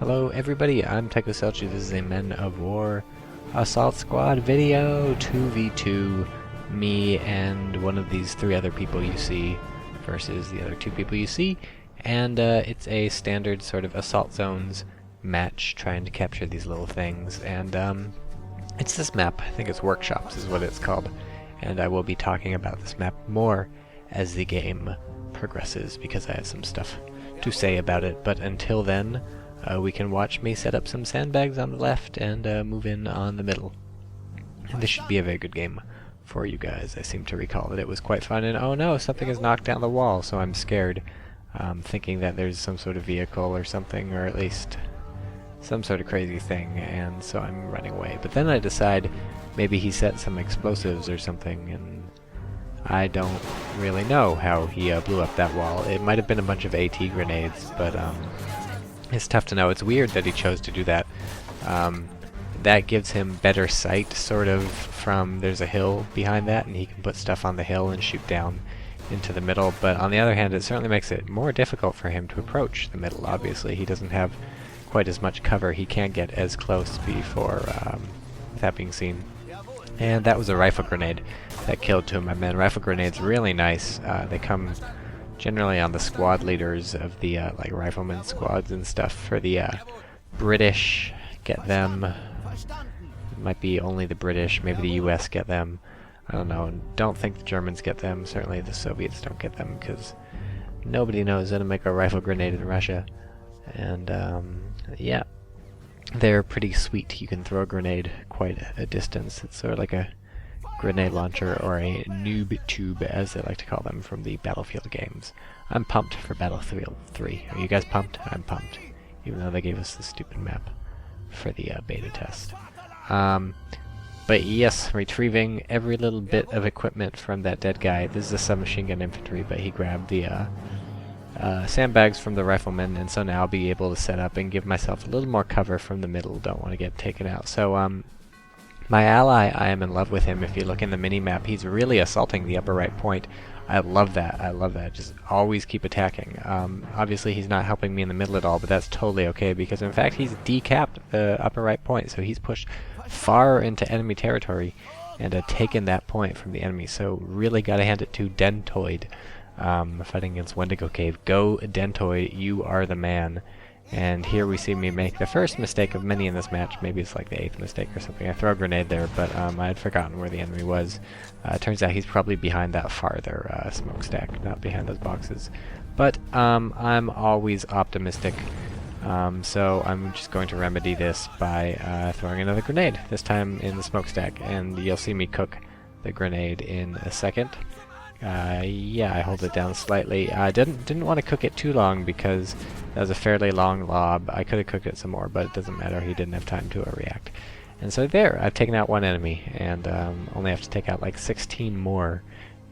Hello everybody, I'm TychoCelchuuu. This is a Men of War Assault Squad video, 2v2, me and one of these three other people you see versus the other two people you see, and it's a standard sort of assault zones match trying to capture these little things, and it's this map. I think it's Workshops is what it's called, and I will be talking about this map more as the game progresses because I have some stuff to say about it, but until then we can watch me set up some sandbags on the left and move in on the middle. And this should be a very good game for you guys. I seem to recall that it was quite fun, and oh no, something has knocked down the wall, so I'm scared, thinking that there's some sort of vehicle or something, or at least some sort of crazy thing, and so I'm running away. But then I decide maybe he set some explosives or something, and I don't really know how he blew up that wall. It might have been a bunch of AT grenades, but it's tough to know. It's weird that he chose to do that. That gives him better sight, sort of, from there's a hill behind that, and he can put stuff on the hill and shoot down into the middle. But on the other hand, it certainly makes it more difficult for him to approach the middle, obviously. He doesn't have quite as much cover. He can't get as close before without being seen. And that was a rifle grenade that killed two of my men. Rifle grenades really nice. They come generally on the squad leaders of the like rifleman squads and stuff. For the British, get them. It might be only the British, maybe the US get them. I don't know. Don't think the Germans get them. Certainly the Soviets don't get them, because nobody knows how to make a rifle grenade in Russia. And yeah, they're pretty sweet. You can throw a grenade quite a distance. It's sort of like a grenade launcher, or a noob tube as they like to call them from the Battlefield games. I'm pumped for Battlefield 3. Are you guys pumped? I'm pumped, even though they gave us the stupid map for the beta test. But yes, retrieving every little bit of equipment from that dead guy. This is a submachine gun infantry, but he grabbed the sandbags from the riflemen, and so now I'll be able to set up and give myself a little more cover from the middle. Don't want to get taken out. So my ally, I am in love with him. If you look in the mini-map, he's really assaulting the upper right point. I love that. I love that. Just always keep attacking. Obviously, he's not helping me in the middle at all, but that's totally okay, because in fact, he's decapped the upper right point, so he's pushed far into enemy territory and taken that point from the enemy. So really got to hand it to Dentoid. Fighting against Wendigo Cave. Go Dentoid, you are the man. And here we see me make the first mistake of many in this match. Maybe it's like the 8th mistake or something. I throw a grenade there, but I had forgotten where the enemy was. Turns out he's probably behind that farther smokestack, not behind those boxes. But I'm always optimistic, so I'm just going to remedy this by throwing another grenade, this time in the smokestack. And you'll see me cook the grenade in a second. Yeah, I hold it down slightly. I didn't want to cook it too long because that was a fairly long lob. I could have cooked it some more, but it doesn't matter. He didn't have time to react. And so there, I've taken out one enemy, and only have to take out like 16 more,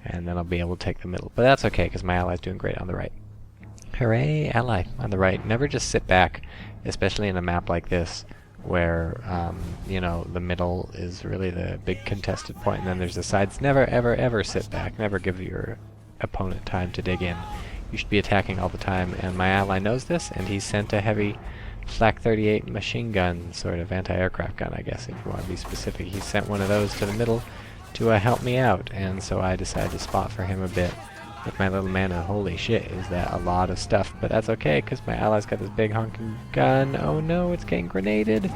and then I'll be able to take the middle. But that's okay, because my ally's doing great on the right. Hooray, ally on the right. Never just sit back, especially in a map like this, where you know, the middle is really the big contested point, and then there's the sides. Never ever ever sit back. Never give your opponent time to dig in. You should be attacking all the time, and my ally knows this, and he sent a heavy Flak 38 machine gun, sort of anti-aircraft gun, I guess, if you want to be specific. He sent one of those to the middle to help me out, and so I decided to spot for him a bit with my little man, and holy shit, is that a lot of stuff. But that's okay, because my ally's got this big honking gun. Oh no, it's getting grenaded.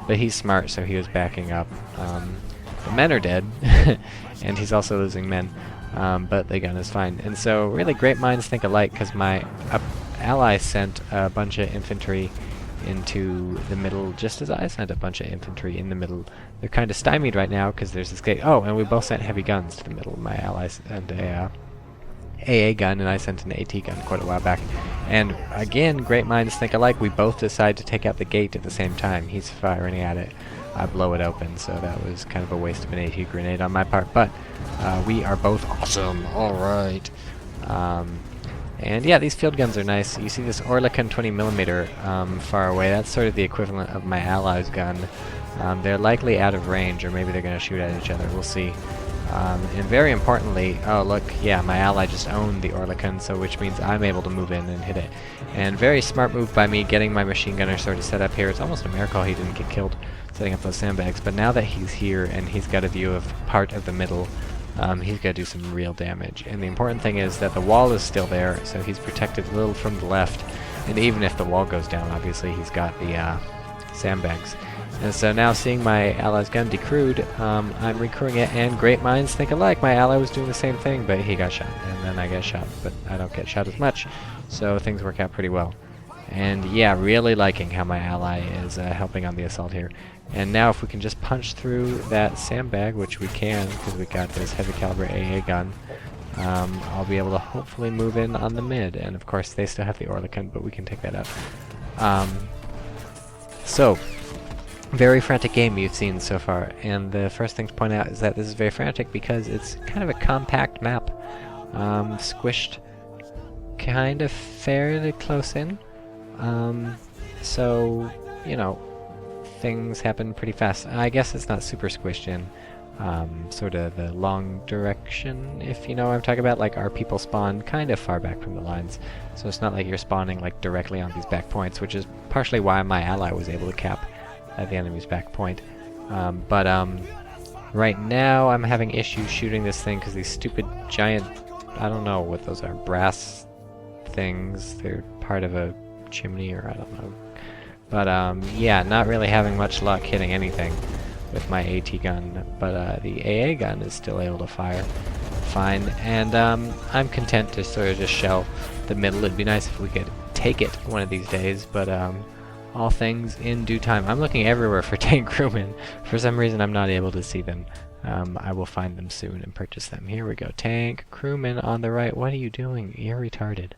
But he's smart, so he was backing up. The men are dead, and he's also losing men, but the gun is fine. And so really great minds think alike, because my ally sent a bunch of infantry into the middle, just as I sent a bunch of infantry in the middle. They're kind of stymied right now, because there's this gate. Oh, and we both sent heavy guns to the middle. My ally sent a AA gun, and I sent an AT gun quite a while back. And again, great minds think alike. We both decide to take out the gate at the same time. He's firing at it. I blow it open, so that was kind of a waste of an AT grenade on my part. But we are both awesome. All right. And yeah, these field guns are nice. You see this Oerlikon 20mm far away. That's sort of the equivalent of my ally's gun. They're likely out of range, or maybe they're going to shoot at each other. We'll see. And very importantly, oh look, yeah, my ally just owned the Orlikon, so which means I'm able to move in and hit it. And very smart move by me getting my machine gunner sort of set up here. It's almost a miracle he didn't get killed setting up those sandbags, but now that he's here and he's got a view of part of the middle, he's got to do some real damage. And the important thing is that the wall is still there, so he's protected a little from the left, and even if the wall goes down, obviously he's got the sandbags. And so now seeing my ally's gun decrewed, I'm recrewing it, and great minds think alike. My ally was doing the same thing, but he got shot, and then I get shot, but I don't get shot as much, so things work out pretty well. And yeah, really liking how my ally is helping on the assault here. And now if we can just punch through that sandbag, which we can, because we got this heavy caliber AA gun, I'll be able to hopefully move in on the mid, and of course they still have the Orlikon, but we can take that out. So, very frantic game you've seen so far, and the first thing to point out is that this is very frantic because it's kind of a compact map, squished kind of fairly close in, so, you know, things happen pretty fast. I guess it's not super squished in, sort of the long direction, if you know what I'm talking about. Like, our people spawn kind of far back from the lines, so it's not like you're spawning like directly on these back points, which is partially why my ally was able to cap at the enemy's back point. Right now I'm having issues shooting this thing because these stupid giant, I don't know what those are, brass things, they're part of a chimney or I don't know. But yeah, not really having much luck hitting anything with my AT gun, but the AA gun is still able to fire fine, and I'm content to sort of just shell the middle. It'd be nice if we could take it one of these days, but all things in due time. I'm looking everywhere for tank crewmen. For some reason I'm not able to see them. I will find them soon and purchase them. Here we go. Tank crewman on the right. What are you doing? You're retarded.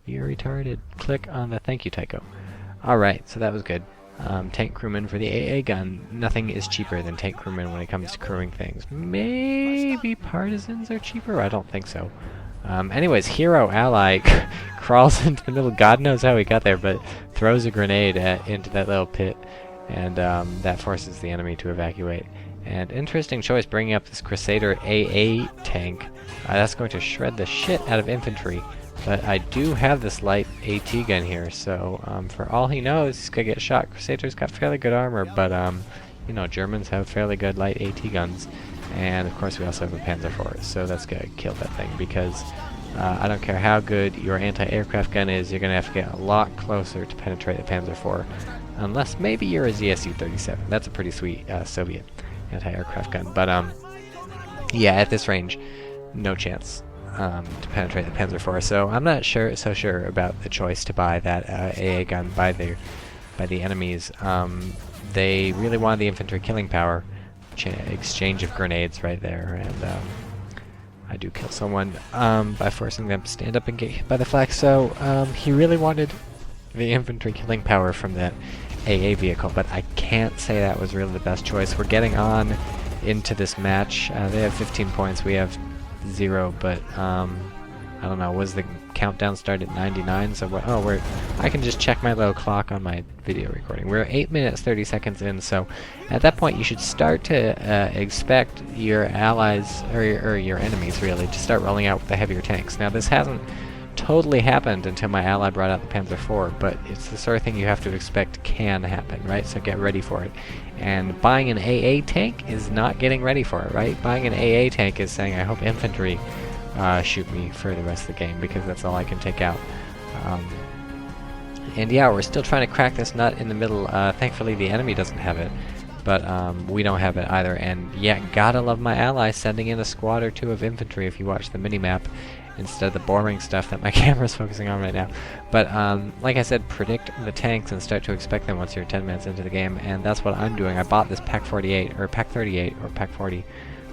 You're retarded. Click on the thank you, Tycho. Alright, so that was good. Tank crewman for the AA gun. Nothing is cheaper than tank crewman when it comes to crewing things. Maybe partisans are cheaper? I don't think so. Anyways, hero ally crawls into the middle. God knows how he got there, but throws a grenade into that little pit, and that forces the enemy to evacuate. And interesting choice bringing up this Crusader AA tank. That's going to shred the shit out of infantry. But I do have this light AT gun here, so for all he knows, he's gonna get shot. Crusader's got fairly good armor, but you know, Germans have fairly good light AT guns. And of course we also have a Panzer IV, so that's gonna kill that thing, because I don't care how good your anti-aircraft gun is, you're gonna have to get a lot closer to penetrate the Panzer IV. Unless maybe you're a ZSU-37. That's a pretty sweet Soviet anti-aircraft gun. But yeah, at this range, no chance to penetrate the Panzer IV. So I'm not so sure about the choice to buy that AA gun by the enemies. They really wanted the infantry killing power. Exchange of grenades right there, and I do kill someone by forcing them to stand up and get hit by the flak. So he really wanted the infantry killing power from that AA vehicle, but I can't say that was really the best choice. We're getting on into this match. They have 15 points, we have 0, but I don't know, was the countdown start at 99? So I can just check my little clock on my video recording. We're 8 minutes 30 seconds in, so at that point you should start to expect your allies, or your enemies really, to start rolling out with the heavier tanks. Now this hasn't totally happened until my ally brought out the Panzer IV, but it's the sort of thing you have to expect can happen, right? So get ready for it. And buying an AA tank is not getting ready for it, right? Buying an AA tank is saying, I hope infantry shoot me for the rest of the game, because that's all I can take out. And yeah, we're still trying to crack this nut in the middle. Thankfully the enemy doesn't have it, but we don't have it either. And yeah, gotta love my ally sending in a squad or two of infantry if you watch the minimap, instead of the boring stuff that my camera's focusing on right now. But like I said, predict the tanks and start to expect them once you're 10 minutes into the game, and that's what I'm doing. I bought this Pack 48, or Pack 38, or Pack 40,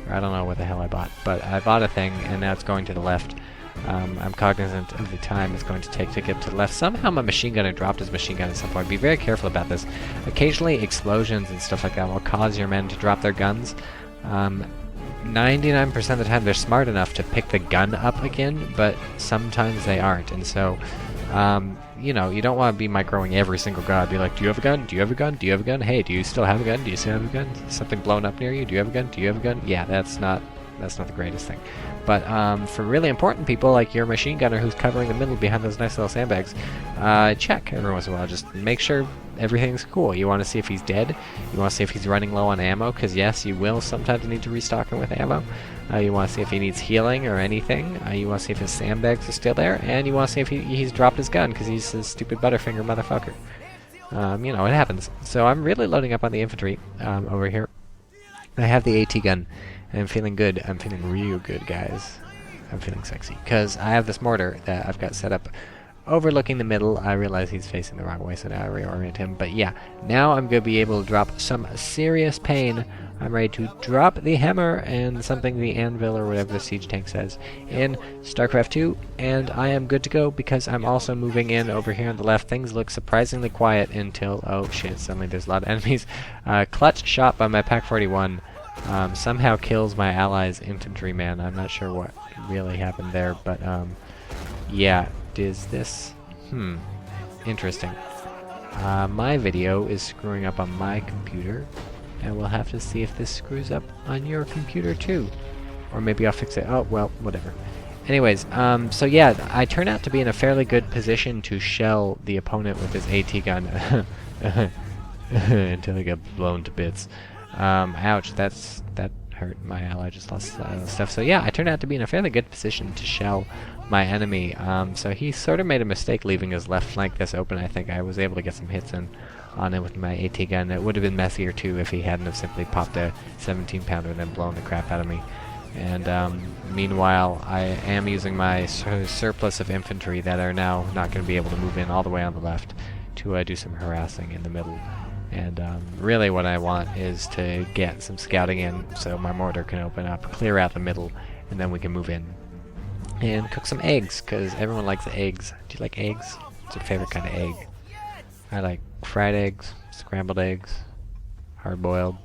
or I don't know what the hell I bought, but I bought a thing, and now it's going to the left. I'm cognizant of the time it's going to take to get to the left. Somehow my machine gunner dropped his machine gun at some point. Be very careful about this. Occasionally explosions and stuff like that will cause your men to drop their guns. 99% of the time they're smart enough to pick the gun up again, but sometimes they aren't, and so you know, you don't want to be microing every single guy. Be like, do you have a gun? Do you have a gun? Do you have a gun? Hey, do you still have a gun? Do you still have a gun? Something blown up near you? Do you have a gun? Do you have a gun? Yeah, that's not that's not the greatest thing. But for really important people, like your machine gunner who's covering the middle behind those nice little sandbags, check every once in a while. Just make sure everything's cool. You want to see if he's dead. You want to see if he's running low on ammo, because yes, you will sometimes need to restock him with ammo. You want to see if he needs healing or anything. You want to see if his sandbags are still there, and you want to see if he's dropped his gun, because he's a stupid butterfinger motherfucker. You know, it happens. So I'm really loading up on the infantry over here. I have the AT gun, and I'm feeling good. I'm feeling real good, guys. I'm feeling sexy, because I have this mortar that I've got set up overlooking the middle. I realize he's facing the wrong way, so now I reorient him. But yeah, now I'm going to be able to drop some serious pain. I'm ready to drop the hammer and something, the anvil or whatever the siege tank says, in StarCraft 2, and I am good to go because I'm also moving in over here on the left. Things look surprisingly quiet until, oh shit, suddenly there's a lot of enemies. Clutch shot by my Pak-41 somehow kills my allies' infantryman. I'm not sure what really happened there, but yeah, is this? Interesting. My video is screwing up on my computer, and we'll have to see if this screws up on your computer too. Or maybe I'll fix it. Oh, well, whatever. Anyways, so yeah, I turn out to be in a fairly good position to shell the opponent with his AT gun until he got blown to bits. Ouch, that hurt. My ally just lost stuff. So yeah, I turned out to be in a fairly good position to shell my enemy. So he sort of made a mistake leaving his left flank this open. I think I was able to get some hits in on it with my AT gun. It would have been messier too if he hadn't have simply popped a 17-pounder and then blown the crap out of me. And meanwhile, I am using my surplus of infantry that are now not going to be able to move in all the way on the left to do some harassing in the middle. And really what I want is to get some scouting in so my mortar can open up, clear out the middle, and then we can move in and cook some eggs, because everyone likes eggs. Do you like eggs? What's your favorite kind of egg? I like fried eggs, scrambled eggs, hard-boiled,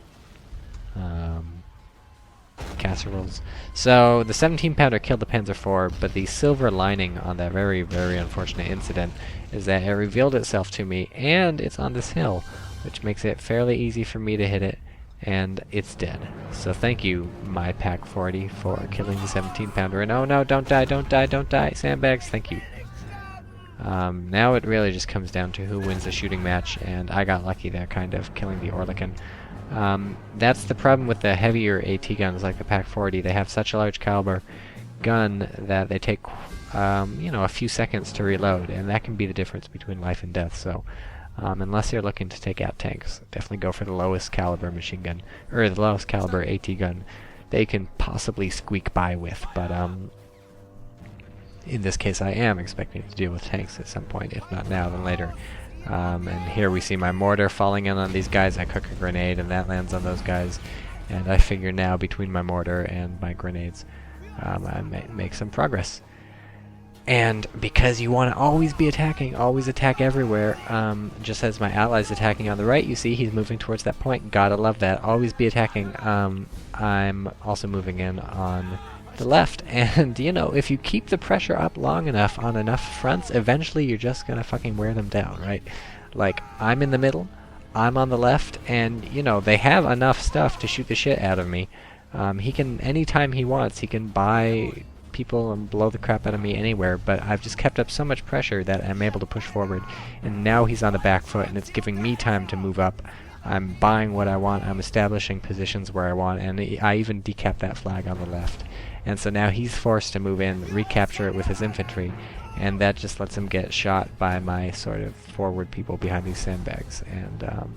casseroles. So the 17-pounder killed the Panzer IV, but the silver lining on that very, very unfortunate incident is that it revealed itself to me, and it's on this hill, which makes it fairly easy for me to hit it, and it's dead. So thank you, my Pak-40, for killing the 17-pounder. And oh no, don't die, don't die, don't die. Sandbags, thank you. Now it really just comes down to who wins the shooting match, and I got lucky there, kind of, killing the Orlikan. That's the problem with the heavier AT guns like the Pak-40. They have such a large caliber gun that they take, you know, a few seconds to reload, and that can be the difference between life and death. So unless you're looking to take out tanks, definitely go for the lowest caliber machine gun, or the lowest caliber AT gun they can possibly squeak by with. But in this case, I am expecting to deal with tanks at some point, if not now, then later. And here we see my mortar falling in on these guys. I cook a grenade, and that lands on those guys. And I figure now, between my mortar and my grenades, I may make some progress. And because you want to always be attacking, always attack everywhere, just as my ally's attacking on the right, you see he's moving towards that point. Gotta love that. Always be attacking. I'm also moving in on the left, and you know, if you keep the pressure up long enough on enough fronts, eventually you're just gonna fucking wear them down, right? Like, I'm in the middle, I'm on the left, and you know, they have enough stuff to shoot the shit out of me. He can, anytime he wants, he can buy people and blow the crap out of me anywhere, but I've just kept up so much pressure that I'm able to push forward, and now he's on the back foot, and it's giving me time to move up. I'm buying what I want, I'm establishing positions where I want, and I even decapped that flag on the left. And so now he's forced to move in, recapture it with his infantry, and that just lets him get shot by my sort of forward people behind these sandbags. And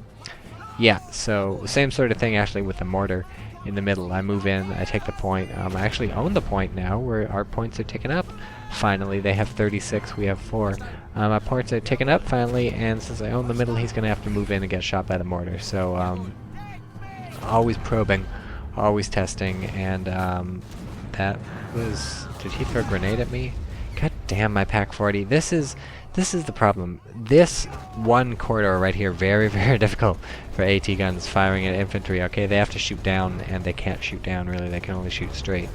yeah, so same sort of thing actually with the mortar in the middle. I move in, I take the point. I actually own the point now, where our points are ticking up. Finally, they have 36, we have 4. Our points are ticking up finally, and since I own the middle, he's going to have to move in and get shot by the mortar. So always probing, always testing, and that was... Did he throw a grenade at me? God damn, my Pak-40. This is the problem. This one corridor right here, very, very difficult for AT guns firing at infantry. Okay, they have to shoot down, and they can't shoot down, really. They can only shoot straight.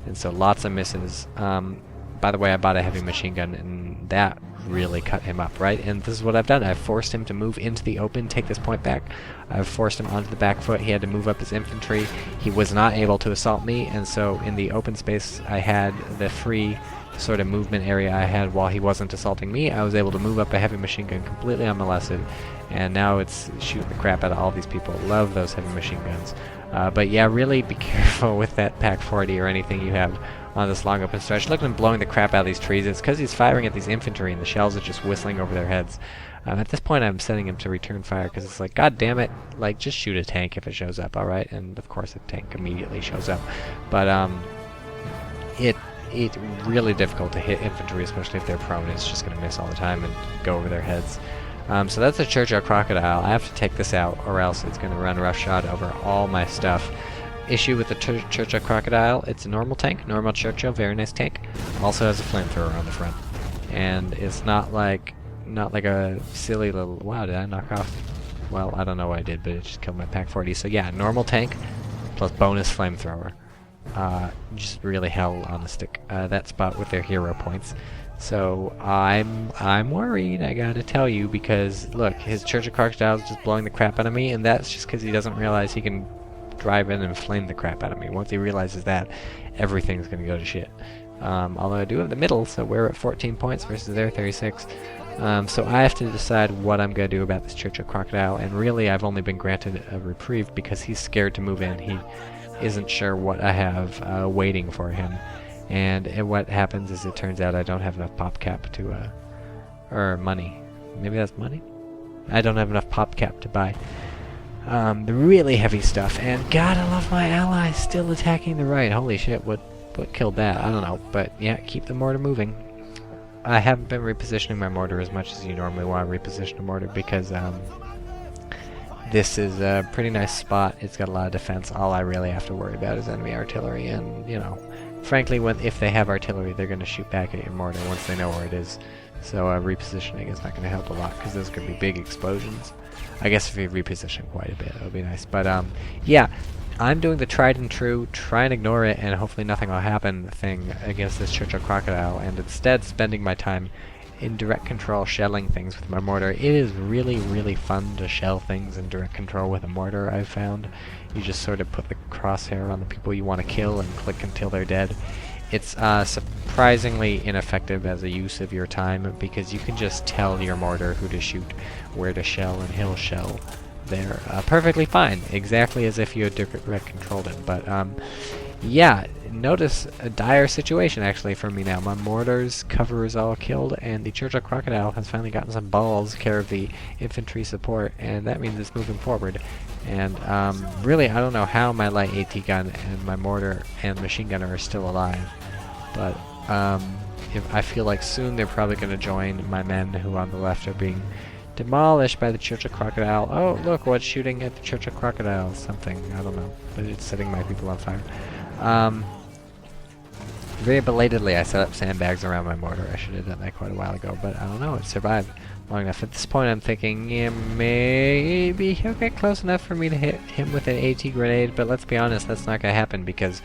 And so lots of misses. By the way, I bought a heavy machine gun, and that really cut him up, right? And this is what I've done. I've forced him to move into the open, take this point back. I've forced him onto the back foot. He had to move up his infantry. He was not able to assault me, and so in the open space I had the free sort of movement area I had while he wasn't assaulting me. I was able to move up a heavy machine gun completely unmolested, and now it's shooting the crap out of all these people. Love those heavy machine guns. But yeah, really be careful with that Pack 40 or anything you have on this long open stretch. Look at him blowing the crap out of these trees. It's because he's firing at these infantry and the shells are just whistling over their heads. At this point I'm setting him to return fire because it's like, god damn it, like, just shoot a tank if it shows up, alright? And of course the tank immediately shows up. But it's really difficult to hit infantry, especially if they're prone. It's just going to miss all the time and go over their heads. So that's a Churchill Crocodile. I have to take this out or else it's going to run roughshod over all my stuff. Issue with the Churchill Crocodile, it's a normal tank, normal Churchill, very nice tank. Also has a flamethrower on the front. And it's not like a silly little... Wow, did I knock off? Well, I don't know what I did, but it just killed my Pack 40. So yeah, normal tank plus bonus flamethrower. Just really hell on the stick that spot with their hero points. So I'm worried, I gotta tell you, because look, his Churchill Crocodile is just blowing the crap out of me, and that's just because he doesn't realize he can drive in and flame the crap out of me. Once he realizes that, everything's gonna go to shit. Although I do have the middle, so we're at 14 points versus their 36. So I have to decide what I'm going to do about this Churchill Crocodile, and really I've only been granted a reprieve because he's scared to move in. He isn't sure what I have waiting for him. And what happens is it turns out I don't have enough pop cap to, or money. Maybe that's money? I don't have enough pop cap to buy the really heavy stuff. And God, I love my allies still attacking the right. Holy shit, what killed that? I don't know. But yeah, keep the mortar moving. I haven't been repositioning my mortar as much as you normally want to reposition a mortar because this is a pretty nice spot. It's got a lot of defense. All I really have to worry about is enemy artillery, and you know, frankly, if they have artillery, they're going to shoot back at your mortar once they know where it is. So repositioning is not going to help a lot because those could be big explosions. I guess if you reposition quite a bit, it would be nice. But yeah, I'm doing the tried and true, try and ignore it, and hopefully nothing will happen thing against this Churchill Crocodile, and instead spending my time in direct control shelling things with my mortar. It is really, really fun to shell things in direct control with a mortar, I've found. You just sort of put the crosshair on the people you want to kill and click until they're dead. It's surprisingly ineffective as a use of your time because you can just tell your mortar who to shoot, where to shell, and he'll shell there perfectly fine, exactly as if you had direct controlled it. But yeah, notice a dire situation actually for me now. My mortar's cover is all killed, and the Churchill Crocodile has finally gotten some balls care of the infantry support, and that means it's moving forward. And really, I don't know how my light AT gun and my mortar and machine gunner are still alive, but I feel like soon they're probably going to join my men who on the left are being demolished by the Churchill Crocodile. Oh, look, what's shooting at the Churchill Crocodile? Something, I don't know, but it's setting my people on fire. Very belatedly, I set up sandbags around my mortar. I should have done that quite a while ago, but I don't know, it survived long enough. At this point, I'm thinking, yeah, maybe he'll get close enough for me to hit him with an AT grenade, but let's be honest, that's not going to happen because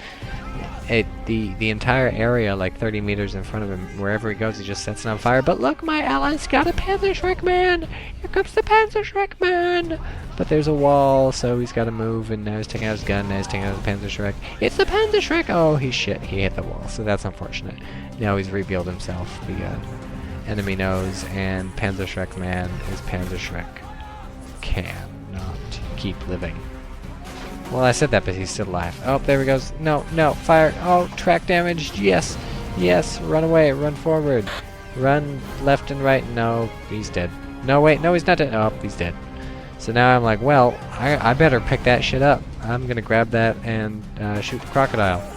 the entire area, like 30 meters in front of him, wherever he goes, he just sets it on fire. But look, my allies got a Panzerschreck man! Here comes the Panzerschreck man! But there's a wall, so he's got to move, and now he's taking out his gun, now he's taking out his Panzerschreck. It's the Panzerschreck! Oh, he hit the wall, so that's unfortunate. Now he's revealed himself. The enemy knows, and Panzerschreck man is Panzerschreck cannot keep living. Well, I said that, but he's still alive. Oh, there he goes. No, no, fire. Oh, track damaged. Yes, yes, run away, run forward. Run left and right. No, he's dead. No, wait, no, he's not dead. Oh, he's dead. So now I'm like, well, I better pick that shit up. I'm going to grab that and shoot the crocodile.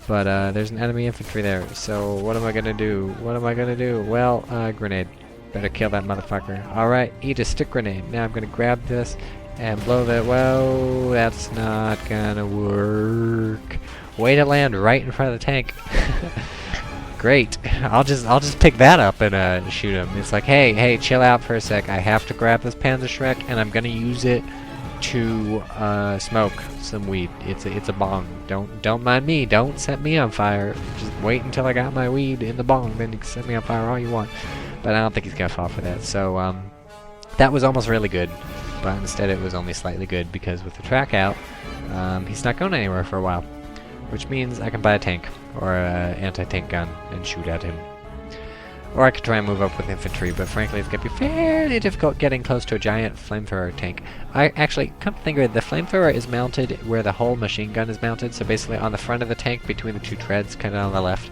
But there's an enemy infantry there, so what am I going to do? What am I going to do? Well, grenade. Better kill that motherfucker. Alright, eat a stick grenade. Now I'm going to grab this and blow that. Whoa, that's not gonna work. Way to land right in front of the tank. Great. I'll just pick that up and shoot him. It's like, hey, chill out for a sec. I have to grab this Panzerschreck and I'm gonna use it to smoke some weed. It's a bong. Don't mind me. Don't set me on fire. Just wait until I got my weed in the bong, then you can set me on fire all you want. but I don't think he's gonna fall for that. So that was almost really good, but instead it was only slightly good because with the track out, he's not going anywhere for a while, which means I can buy a tank or an anti-tank gun and shoot at him. Or I could try and move up with infantry, but frankly it's going to be fairly difficult getting close to a giant flamethrower tank. I actually, come to think of it, the flamethrower is mounted where the whole machine gun is mounted, so basically on the front of the tank between the two treads, kind of on the left.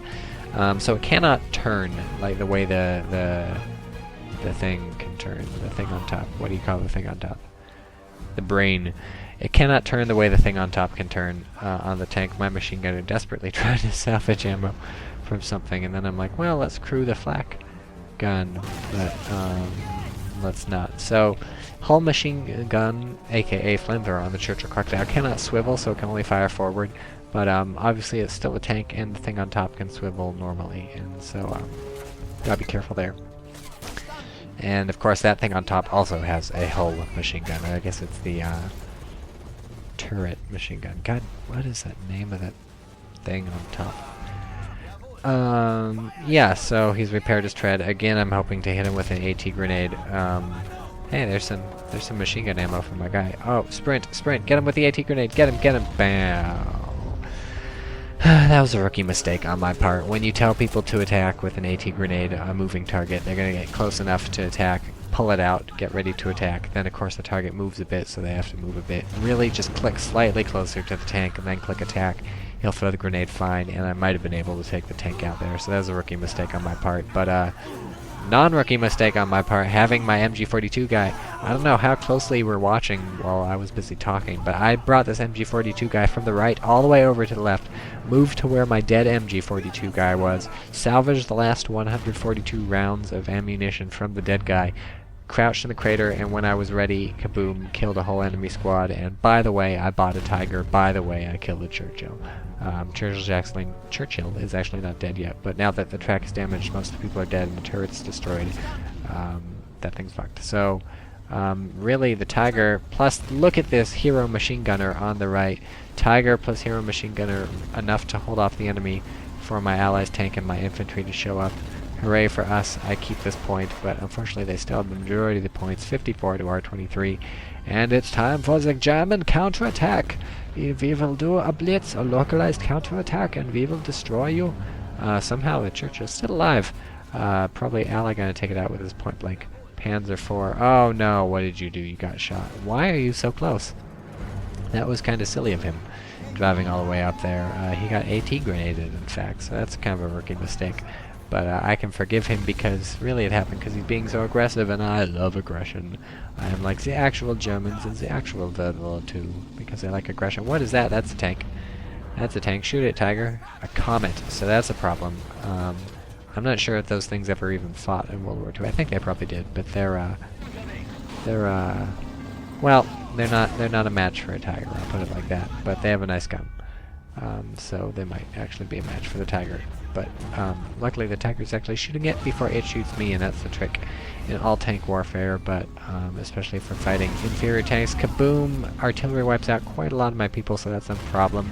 So it cannot turn like the way the thing can turn, the thing on top. What do you call the thing on top? The brain. It cannot turn the way the thing on top can turn on the tank. My machine gunner desperately tried to salvage ammo from something, and then I'm like, well, let's crew the flak gun, but let's not. So, hull machine gun, aka flamethrower, on the Churchill Crocodile cannot swivel, so it can only fire forward, but obviously it's still a tank, and the thing on top can swivel normally, and so gotta be careful there. And of course that thing on top also has a hull machine gun. I guess it's the turret machine gun. God, what is that name of that thing on top? Yeah, so he's repaired his tread. Again, I'm hoping to hit him with an AT grenade. Hey, there's some machine gun ammo for my guy. Oh, sprint, get him with the AT grenade. Get him, bam. That was a rookie mistake on my part. When you tell people to attack with an AT grenade, a moving target, they're going to get close enough to attack, pull it out, get ready to attack. Then, of course, the target moves a bit, so they have to move a bit. Really, just click slightly closer to the tank and then click attack. He'll throw the grenade fine, and I might have been able to take the tank out there. So that was a rookie mistake on my part. But non-rookie mistake on my part, having my MG42 guy. I don't know how closely you were watching while I was busy talking, but I brought this MG42 guy from the right all the way over to the left, moved to where my dead MG42 guy was, salvaged the last 142 rounds of ammunition from the dead guy, crouched in the crater, and when I was ready, kaboom, killed a whole enemy squad. And by the way, I bought a Tiger. By the way, I killed a Churchill. Churchill is actually not dead yet, but now that the track is damaged, most of the people are dead and the turret's destroyed. That thing's fucked. So, really, the Tiger, plus look at this hero machine gunner on the right. Tiger plus hero machine gunner, enough to hold off the enemy for my allies' tank and my infantry to show up. Hooray for us, I keep this point, but unfortunately they still have the majority of the points, 54 to our 23. And it's time for the German counterattack. We will do a blitz, a localized counterattack, and we will destroy you. Somehow the church is still alive. Probably Ally gonna take it out with his point blank. Panzer IV. Oh no, what did you do? You got shot. Why are you so close? That was kind of silly of him, driving all the way up there. He got AT grenaded, in fact, so that's kind of a rookie mistake. But I can forgive him because really it happened because he's being so aggressive, and I love aggression. I am like the actual Germans and the actual World too, because I like aggression. What is that? That's a tank. That's a tank. Shoot it, Tiger. A comet. So that's a problem. I'm not sure if those things ever even fought in World War II. I think they probably did, but well, they're not a match for a Tiger. I'll put it like that. But they have a nice gun, so they might actually be a match for the Tiger. But luckily the Tiger's actually shooting it before it shoots me, and that's the trick in all tank warfare, but especially for fighting inferior tanks. Kaboom! Artillery wipes out quite a lot of my people, so that's a problem.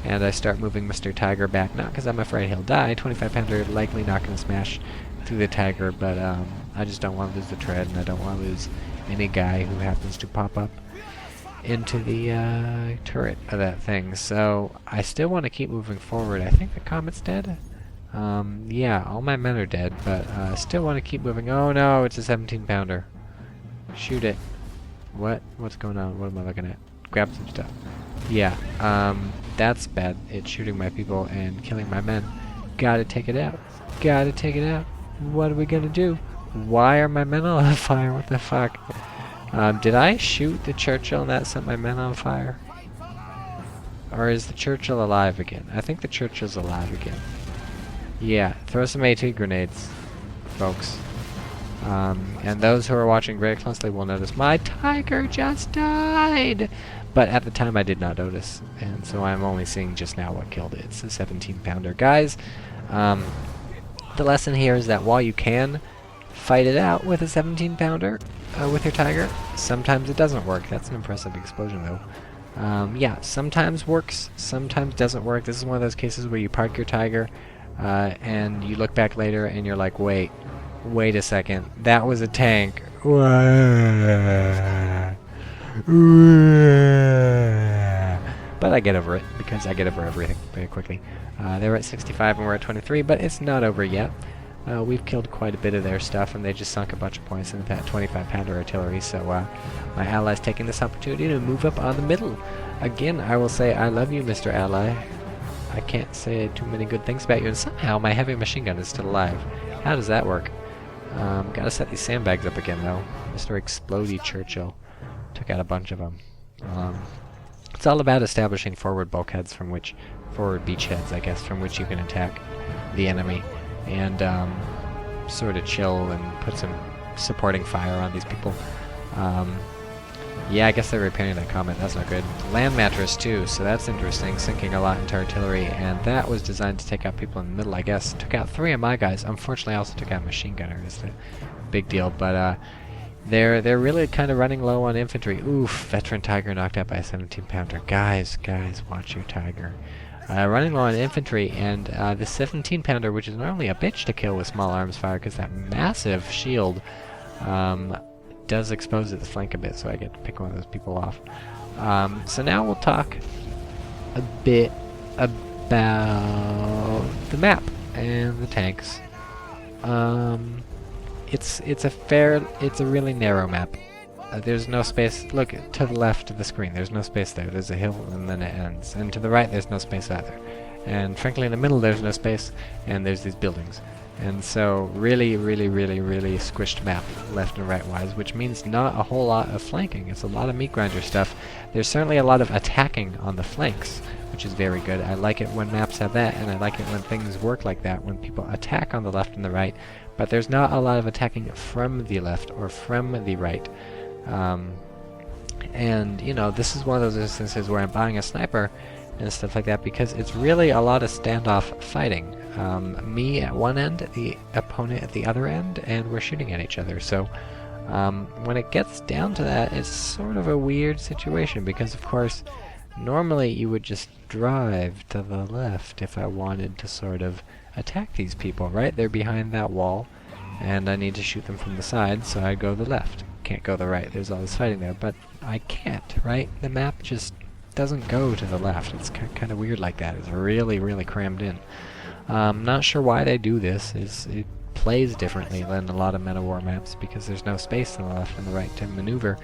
And I start moving Mr. Tiger back, not because I'm afraid he'll die. 25 pounder likely not going to smash through the Tiger, but I just don't want to lose the tread, and I don't want to lose any guy who happens to pop up into the turret of that thing. So I still want to keep moving forward. I think the comet's dead. Yeah, all my men are dead, but I still want to keep moving. Oh no, it's a 17 pounder. Shoot it. What's going on? What am I looking at? Grab some stuff. Yeah, that's bad. It's shooting my people and killing my men. Gotta take it out. Gotta take it out. What are we gonna do? Why are my men on fire? What the fuck? Did I shoot the Churchill and that set my men on fire? Or is the Churchill alive again? I think the Churchill's alive again. Yeah, throw some AT grenades, folks. And those who are watching very closely will notice my Tiger just died! But at the time I did not notice, and so I'm only seeing just now what killed it. It's a 17 pounder. Guys, the lesson here is that while you can fight it out with a 17 pounder with your Tiger, sometimes it doesn't work. That's an impressive explosion though. Yeah, sometimes works, sometimes doesn't work. This is one of those cases where you park your Tiger and you look back later and you're like, wait, Wait a second. That was a tank. But I get over it, because I get over everything very quickly. They're at 65 and we're at 23, but it's not over yet. We've killed quite a bit of their stuff, and they just sunk a bunch of points into that 25-pounder artillery, so my ally's taking this opportunity to move up on the middle. Again, I will say I love you, Mr. Ally. I can't say too many good things about you, and somehow my heavy machine gun is still alive. How does that work? Gotta set these sandbags up again, though. Mr. Explodey Churchill took out a bunch of them. It's all about establishing forward bulkheads from which, forward beachheads, I guess, from which you can attack the enemy, and sort of chill and put some supporting fire on these people. Yeah, I guess they're repairing that comment. That's not good. Land mattress, too, so that's interesting. Sinking a lot into artillery, and that was designed to take out people in the middle, I guess. Took out 3 of my guys. Unfortunately, I also took out machine gunner. Is the big deal, but they're really kind of running low on infantry. Oof, veteran Tiger knocked out by a 17-pounder. Guys, watch your Tiger. Running low on infantry, and the 17-pounder, which is normally a bitch to kill with small arms fire, because that massive shield does expose its flank a bit, so I get to pick one of those people off. So now we'll talk a bit about the map and the tanks. It's a really narrow map. There's no space. Look to the left of the screen. There's no space there. There's a hill, and then it ends. And to the right, there's no space either. And frankly, in the middle, there's no space, and there's these buildings. And so, really squished map, left and right-wise, which means not a whole lot of flanking. It's a lot of meat grinder stuff. There's certainly a lot of attacking on the flanks, which is very good. I like it when maps have that, and I like it when things work like that, when people attack on the left and the right, but there's not a lot of attacking from the left or from the right. And, you know, this is one of those instances where I'm buying a sniper and stuff like that, because it's really a lot of standoff fighting. Me at one end, the opponent at the other end, and we're shooting at each other. So when it gets down to that, it's sort of a weird situation, because of course normally you would just drive to the left if I wanted to sort of attack these people, right? They're behind that wall, and I need to shoot them from the side, so I go the left. Can't go the right. There's all this fighting there, but I can't, right? The map just doesn't go to the left. It's kind of weird like that. It's really crammed in. Not sure why they do this. It plays differently than a lot of Men of War maps, because there's no space on the left and the right to maneuver.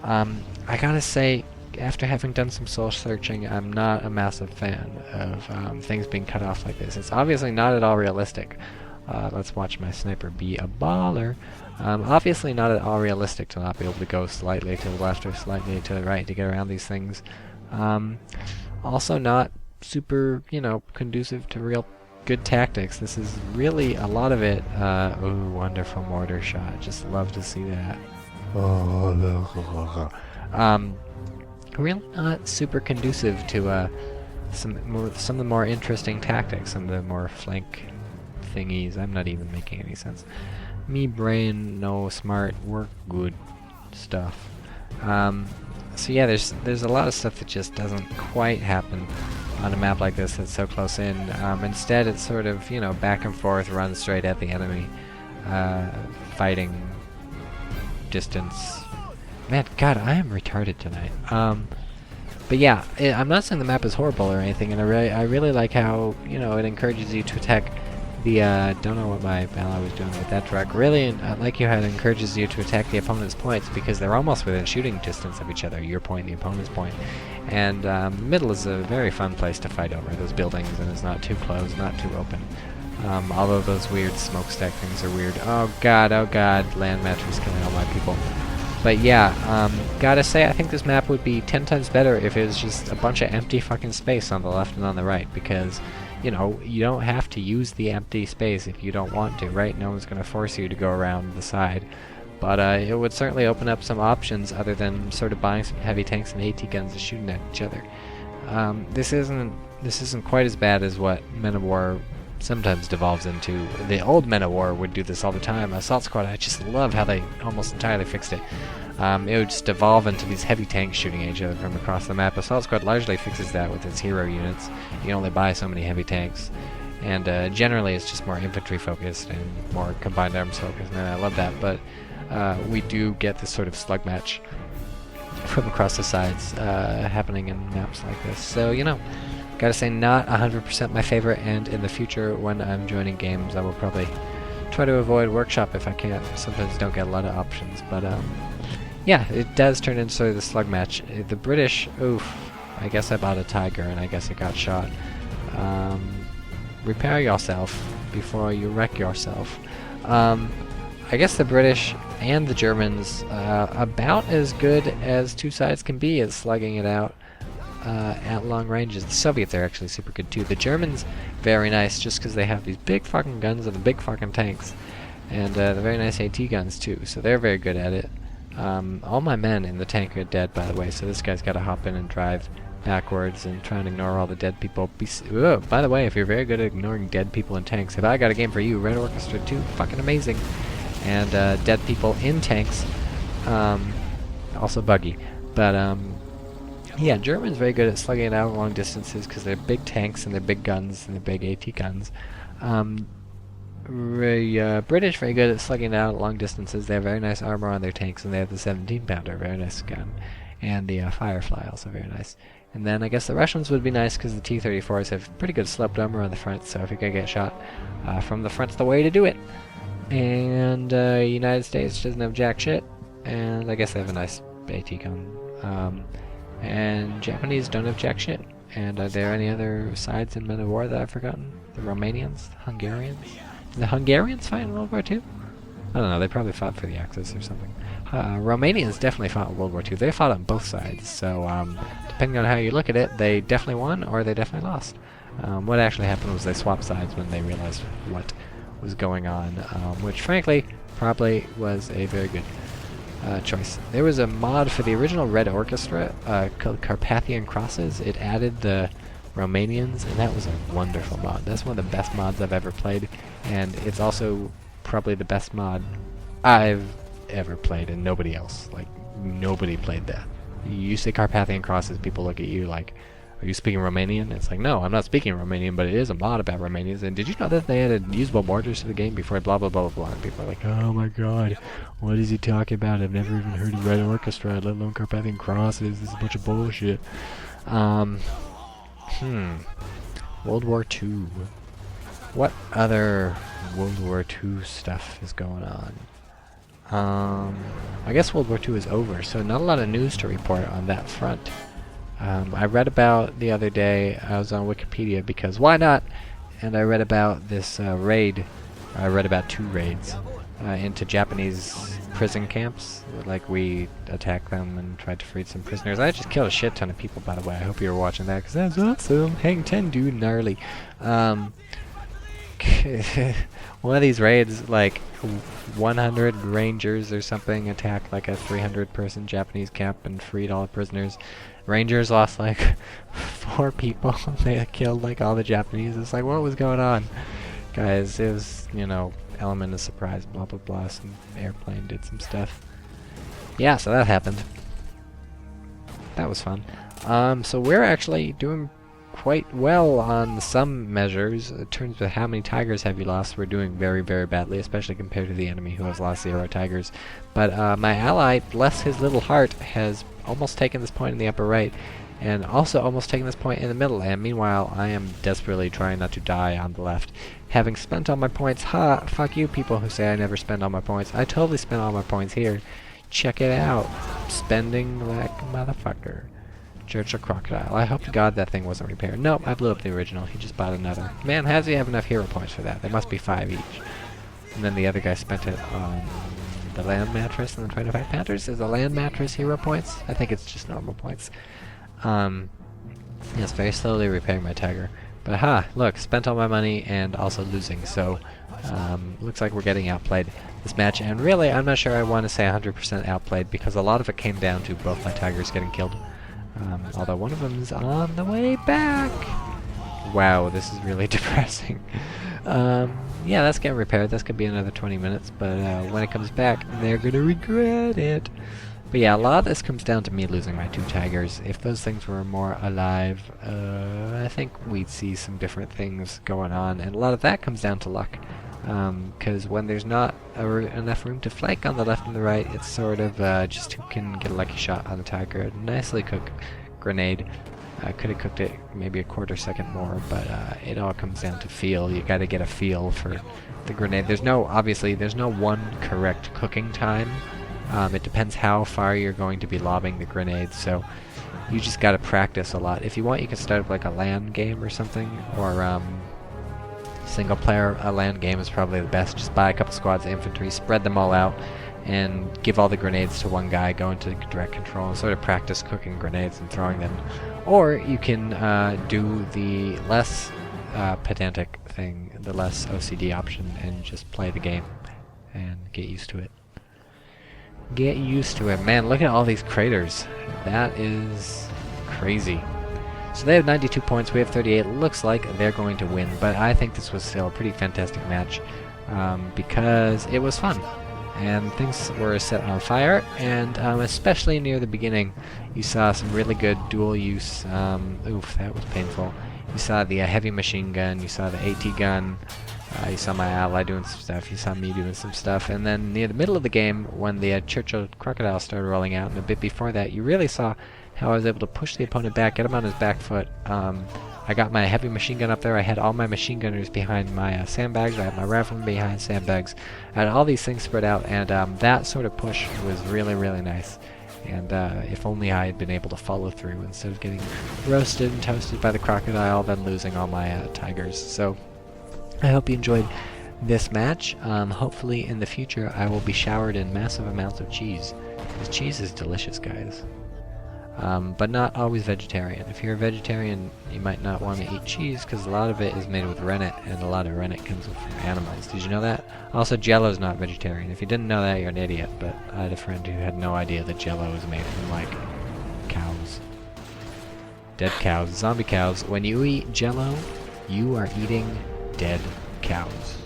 I gotta say, after having done some soul searching, I'm not a massive fan of things being cut off like this. It's obviously not at all realistic. Let's watch my sniper be a baller. Obviously not at all realistic to not be able to go slightly to the left or slightly to the right to get around these things. Also not super, conducive to real good tactics. This is really a lot of it. Ooh, wonderful mortar shot. Just love to see that. Really not super conducive to some of the more interesting tactics, some of the more flank thingies. I'm not even making any sense. Me brain, no smart, work good stuff. So yeah, there's a lot of stuff that just doesn't quite happen on a map like this that's so close in. Instead, it's sort of, back and forth, run straight at the enemy, fighting distance. Man, God, I am retarded tonight. But yeah, I'm not saying the map is horrible or anything, and I really like how, it encourages you to attack the, don't know what my ally was doing with that truck. Really, I like how it encourages you to attack the opponent's points, because they're almost within shooting distance of each other, your point, the opponent's point. And the middle is a very fun place to fight over, those buildings, and it's not too closed, not too open. Although those weird smokestack things are weird. Oh god, land mattress killing all my people. But yeah, gotta say, I think this map would be 10 times better if it was just a bunch of empty fucking space on the left and on the right, because, you don't have to use the empty space if you don't want to, right? No one's gonna force you to go around the side. But it would certainly open up some options other than sort of buying some heavy tanks and AT guns and shooting at each other. This isn't quite as bad as what Men of War sometimes devolves into. The old Men of War would do this all the time. Assault Squad, I just love how they almost entirely fixed it. It would just evolve into these heavy tanks shooting at each other from across the map. Assault Squad largely fixes that with its hero units. You can only buy so many heavy tanks. and generally it's just more infantry focused and more combined arms focused, and I love that. But we do get this sort of slug match from across the sides happening in maps like this. So, you know, gotta say, not 100% my favorite, and in the future when I'm joining games I will probably try to avoid Workshop if I can. Sometimes don't get a lot of options, but yeah, it does turn into sort of the slug match. The British, oof, I guess I bought a tiger and I guess it got shot. Repair yourself before you wreck yourself. I guess the British and the Germans about as good as two sides can be at slugging it out at long ranges. The Soviets are actually super good too. The Germans, very nice, just because they have these big fucking guns and the big fucking tanks, and the very nice AT guns too, so they're very good at it. All my men in the tank are dead, by the way, so this guy's got to hop in and drive backwards and try and ignore all the dead people. Whoa, by the way, if you're very good at ignoring dead people in tanks, if I got a game for you, Red Orchestra 2, fucking amazing. And dead people in tanks, also buggy. But yeah, Germans very good at slugging it out long distances because they're big tanks and they're big guns and they're big AT guns. British very good at slugging it out at long distances. They have very nice armor on their tanks, and they have the 17-pounder, very nice gun, and the Firefly, also very nice. And then I guess the Russians would be nice because the T-34s have pretty good sloped armor on the front, so if you're gonna get shot from the front's the way to do it. And United States doesn't have jack shit, and I guess they have a nice AT gun. And Japanese don't have jack shit. And are there any other sides in Men of War that I've forgotten? The Romanians? Hungarians? The Hungarians fight in World War II? I don't know, they probably fought for the Axis or something. Romanians definitely fought in World War II. They fought on both sides, so depending on how you look at it, they definitely won or they definitely lost. What actually happened was they swapped sides when they realized what was going on, which frankly probably was a very good choice. There was a mod for the original Red Orchestra called Carpathian Crosses. It added the Romanians, and that was a wonderful mod. That's one of the best mods I've ever played, and it's also probably the best mod I've ever played, and nobody else. Like, nobody played that. You say Carpathian Crosses, people look at you like, are you speaking Romanian? It's like, no, I'm not speaking Romanian, but it is a mod about Romanians. And did you know that they added usable mortars to the game before blah blah blah blah blah? And people are like, oh my god, what is he talking about? I've never even heard of Red Orchestra, let alone Carpathian Crosses. This is a bunch of bullshit. World War II. What other World War II stuff is going on? I guess World War II is over, so not a lot of news to report on that front. I read about the other day, I was on Wikipedia because why not? And I read about this raid. I read about 2 raids into Japanese prison camps. Like, we attacked them and tried to free some prisoners. I just killed a shit ton of people, by the way. I hope you were watching that because that's awesome. Hang 10, dude, gnarly. One of these raids, like 100 rangers or something attacked like a 300-person Japanese camp and freed all the prisoners. Rangers lost like 4 people. They killed like all the Japanese. It's like, what was going on? Guys, it was, you know, element of surprise, blah blah blah. Some airplane did some stuff. Yeah, so that happened. That was fun. So we're actually doing quite well on some measures. In terms of how many tigers have you lost, we're doing very, very badly, especially compared to the enemy who has lost 0 tigers. But my ally, bless his little heart, has almost taken this point in the upper right, and also almost taken this point in the middle, and meanwhile I am desperately trying not to die on the left. Having spent all my points, fuck you people who say I never spend all my points. I totally spent all my points here. Check it out. Spending like a motherfucker. Church of Crocodile. I hope to God that thing wasn't repaired. Nope, I blew up the original. He just bought another. Man, how does he have enough hero points for that? There must be 5 each. And then the other guy spent it on the land mattress and then trying to fight Panthers. Is the land mattress hero points? I think it's just normal points. Yes, very slowly repairing my tiger. But look, spent all my money and also losing, so looks like we're getting outplayed this match. And really, I'm not sure I want to say 100% outplayed because a lot of it came down to both my tigers getting killed. Although one of them is on the way back. Wow, this is really depressing. Yeah, that's getting repaired. That's going to be another 20 minutes, but when it comes back, they're going to regret it. But yeah, a lot of this comes down to me losing my 2 tigers. If those things were more alive, I think we'd see some different things going on, and a lot of that comes down to luck. Because when there's not enough room to flank on the left and the right, it's sort of just who can get a lucky shot on the tiger. Nicely cooked grenade. I could have cooked it maybe a quarter second more, but it all comes down to feel. You gotta get a feel for the grenade. Obviously, there's no one correct cooking time. It depends how far you're going to be lobbing the grenades, so you just gotta practice a lot. If you want, you can start up like a LAN game or something, or single player. A LAN game is probably the best. Just buy a couple squads of infantry, spread them all out, and give all the grenades to one guy, go into direct control, and sort of practice cooking grenades and throwing them. Or you can do the less pedantic thing, the less OCD option, and just play the game and get used to it. Get used to it. Man, look at all these craters. That is crazy. So they have 92 points, we have 38. Looks like they're going to win, but I think this was still a pretty fantastic match because it was fun. And things were set on fire, and especially near the beginning, you saw some really good dual use. Oof, that was painful. You saw the heavy machine gun, you saw the AT gun, you saw my ally doing some stuff, you saw me doing some stuff, and then near the middle of the game, when the Churchill crocodile started rolling out, and a bit before that, you really saw how I was able to push the opponent back, get him on his back foot. I got my heavy machine gun up there, I had all my machine gunners behind my sandbags, I had my riflemen behind sandbags, I had all these things spread out, and that sort of push was really, really nice. And if only I had been able to follow through instead of getting roasted and toasted by the crocodile, then losing all my tigers. So I hope you enjoyed this match. Hopefully in the future I will be showered in massive amounts of cheese, because cheese is delicious, guys. But not always vegetarian. If you're a vegetarian, you might not want to eat cheese, because a lot of it is made with rennet, and a lot of rennet comes from animals. Did you know that? Also, Jello's not vegetarian. If you didn't know that, you're an idiot, but I had a friend who had no idea that Jello is made from, like, cows. Dead cows. Zombie cows. When you eat Jello, you are eating dead cows.